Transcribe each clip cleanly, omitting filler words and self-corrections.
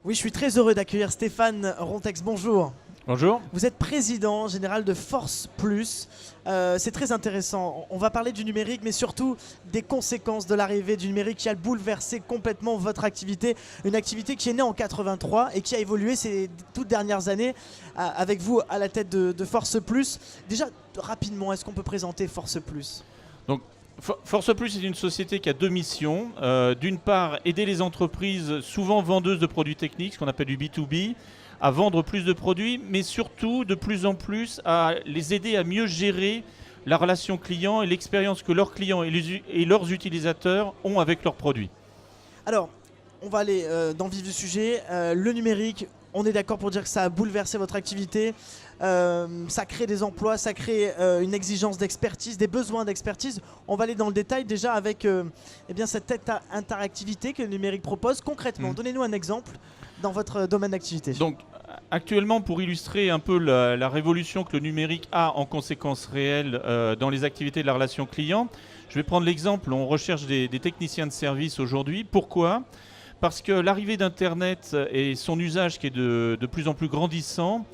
Oui, je suis très heureux d'accueillir Stéphane Rontex. Bonjour. Bonjour. Vous êtes président général de Force Plus. C'est très intéressant. On va parler du numérique, mais surtout des conséquences de l'arrivée du numérique qui a bouleversé complètement votre activité. Une activité qui est née en 83 et qui a évolué ces toutes dernières années avec vous à la tête de Force Plus. Déjà, rapidement, est-ce qu'on peut présenter Force Plus ? Donc, Force Plus est une société qui a deux missions. D'une part, aider les entreprises, souvent vendeuses de produits techniques, ce qu'on appelle du B2B, à vendre plus de produits, mais surtout de plus en plus à les aider à mieux gérer la relation client et l'expérience que leurs clients et leurs utilisateurs ont avec leurs produits. Alors, on va aller dans le vif du sujet. Le numérique, on est d'accord pour dire que ça a bouleversé votre activité. Ça crée des emplois, ça crée une exigence d'expertise, des besoins d'expertise. On va aller dans le détail déjà avec eh bien, cette interactivité que le numérique propose. Concrètement, donnez-nous un exemple dans votre domaine d'activité. Donc, actuellement, pour illustrer un peu la révolution que le numérique a en conséquences réelles dans les activités de la relation client, je vais prendre l'exemple, on recherche des techniciens de service aujourd'hui. Pourquoi ? Parce que l'arrivée d'Internet et son usage qui est de plus en plus grandissant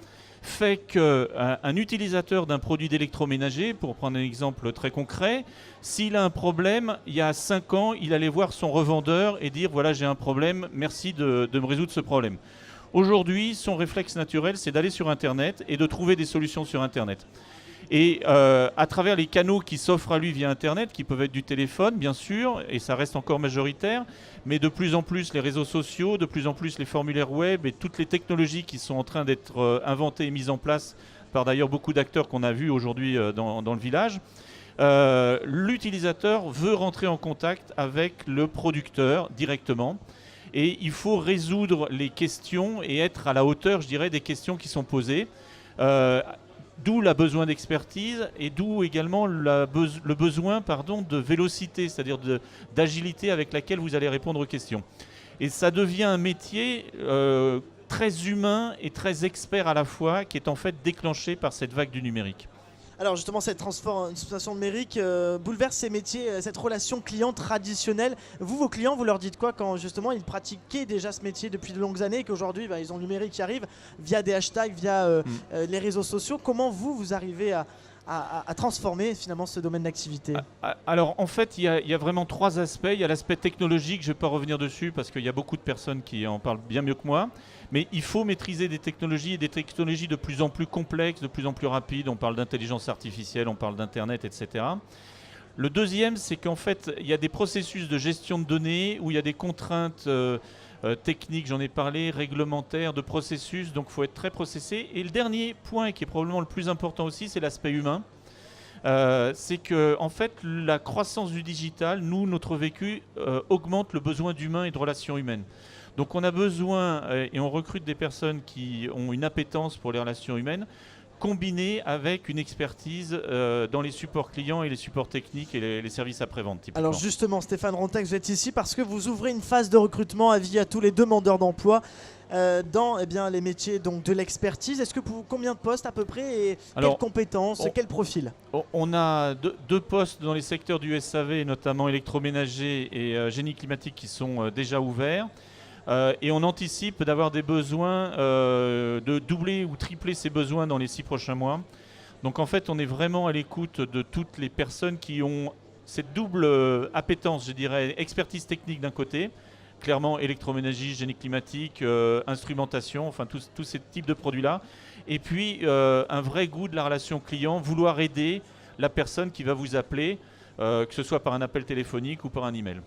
fait qu'un utilisateur d'un produit d'électroménager, pour prendre un exemple très concret, s'il a un problème, il y a 5 ans, il allait voir son revendeur et dire « voilà, j'ai un problème, merci de me résoudre ce problème ». Aujourd'hui, son réflexe naturel, c'est d'aller sur Internet et de trouver des solutions sur Internet. Et à travers les canaux qui s'offrent à lui via Internet, qui peuvent être du téléphone, bien sûr, et ça reste encore majoritaire, mais de plus en plus les réseaux sociaux, de plus en plus les formulaires web et toutes les technologies qui sont en train d'être inventées et mises en place par d'ailleurs beaucoup d'acteurs qu'on a vus aujourd'hui dans le village, l'utilisateur veut rentrer en contact avec le producteur directement. Et il faut résoudre les questions et être à la hauteur, je dirais, des questions qui sont posées. D'où le besoin d'expertise et d'où également le besoin de vélocité, c'est-à-dire d'agilité avec laquelle vous allez répondre aux questions. Et ça devient un métier très humain et très expert à la fois, qui est en fait déclenché par cette vague du numérique. Alors justement, cette transformation numérique bouleverse ces métiers, cette relation client traditionnelle. Vous, vos clients, vous leur dites quoi quand justement ils pratiquaient déjà ce métier depuis de longues années et qu'aujourd'hui ils ont le numérique qui arrive via des hashtags, via les réseaux sociaux. Comment vous arrivez à transformer finalement ce domaine d'activité ? Alors en fait, il y a vraiment 3 aspects. Il y a l'aspect technologique, je ne vais pas revenir dessus parce qu'il y a beaucoup de personnes qui en parlent bien mieux que moi. Mais il faut maîtriser des technologies et des technologies de plus en plus complexes, de plus en plus rapides. On parle d'intelligence artificielle, on parle d'Internet, etc. Le deuxième, c'est qu'en fait, il y a des processus de gestion de données où il y a des contraintes techniques, j'en ai parlé, réglementaires, de processus, donc il faut être très processé. Et le dernier point, qui est probablement le plus important aussi, c'est l'aspect humain. C'est que en fait, la croissance du digital, notre vécu, augmente le besoin d'humain et de relations humaines. Donc on a besoin, et on recrute des personnes qui ont une appétence pour les relations humaines, combiné avec une expertise dans les supports clients et les supports techniques et les services après-vente. Typiquement. Alors justement, Stéphane Rontex, vous êtes ici parce que vous ouvrez une phase de recrutement à tous les demandeurs d'emploi dans les métiers donc, de l'expertise. Est-ce que combien de postes à peu près et quelles compétences, quel profil ? On a deux postes dans les secteurs du SAV, notamment électroménager et génie climatique, qui sont déjà ouverts. Et on anticipe d'avoir des besoins, de doubler ou tripler ces besoins dans les 6 prochains mois. Donc en fait, on est vraiment à l'écoute de toutes les personnes qui ont cette double appétence, je dirais, expertise technique d'un côté, clairement électroménager, génie climatique, instrumentation, enfin tous ces types de produits-là. Et puis un vrai goût de la relation client, vouloir aider la personne qui va vous appeler, que ce soit par un appel téléphonique ou par un email.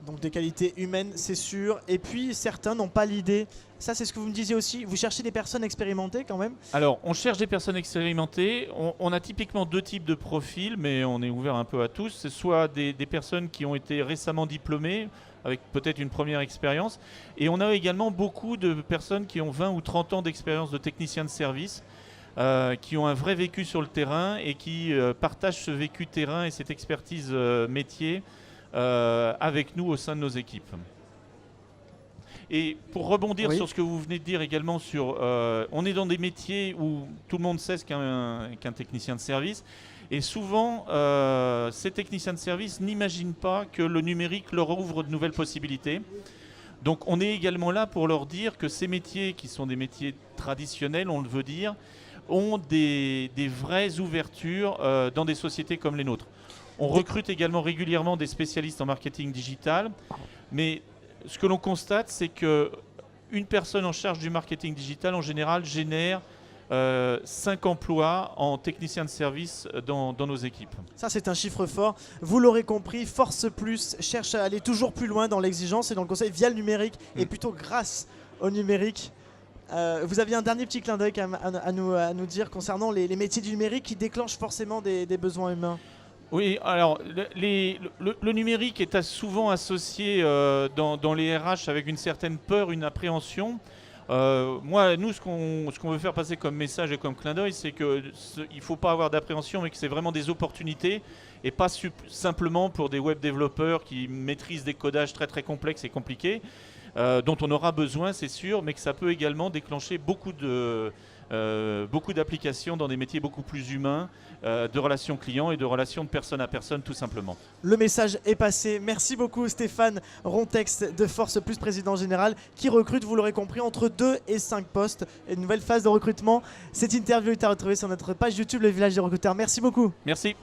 Donc des qualités humaines, c'est sûr. Et puis certains n'ont pas l'idée. Ça, c'est ce que vous me disiez aussi. Vous cherchez des personnes expérimentées quand même ? Alors, on cherche des personnes expérimentées. On a typiquement 2 types de profils, mais on est ouvert un peu à tous. C'est soit des personnes qui ont été récemment diplômées, avec peut-être une première expérience. Et on a également beaucoup de personnes qui ont 20 ou 30 ans d'expérience de technicien de service, qui ont un vrai vécu sur le terrain et qui partagent ce vécu terrain et cette expertise métier avec nous au sein de nos équipes. Et pour rebondir sur ce que vous venez de dire également sur... on est dans des métiers où tout le monde sait ce qu'un technicien de service. Et souvent, ces techniciens de service n'imaginent pas que le numérique leur ouvre de nouvelles possibilités. Donc on est également là pour leur dire que ces métiers, qui sont des métiers traditionnels, on le veut dire, ont des vraies ouvertures dans des sociétés comme les nôtres. On recrute également régulièrement des spécialistes en marketing digital, mais ce que l'on constate, c'est qu'une personne en charge du marketing digital, en général, génère 5 emplois en technicien de service dans nos équipes. Ça, c'est un chiffre fort. Vous l'aurez compris, Force Plus cherche à aller toujours plus loin dans l'exigence et dans le conseil via le numérique et plutôt grâce au numérique. Vous aviez un dernier petit clin d'œil à nous dire concernant les métiers du numérique qui déclenchent forcément des besoins humains. Oui, alors le numérique est souvent associé dans les RH avec une certaine peur, une appréhension. Nous, ce qu'on veut faire passer comme message et comme clin d'œil, c'est qu'il ne faut pas avoir d'appréhension, mais que c'est vraiment des opportunités et pas simplement pour des web développeurs qui maîtrisent des codages très très complexes et compliqués, dont on aura besoin, c'est sûr, mais que ça peut également déclencher beaucoup d'applications dans des métiers beaucoup plus humains, de relations clients et de relations de personne à personne, tout simplement. Le message est passé. Merci beaucoup Stéphane Rontex de Force Plus, président général, qui recrute, vous l'aurez compris, entre 2 et 5 postes. Une nouvelle phase de recrutement. Cette interview est à retrouver sur notre page YouTube Le Village des Recruteurs. Merci beaucoup. Merci.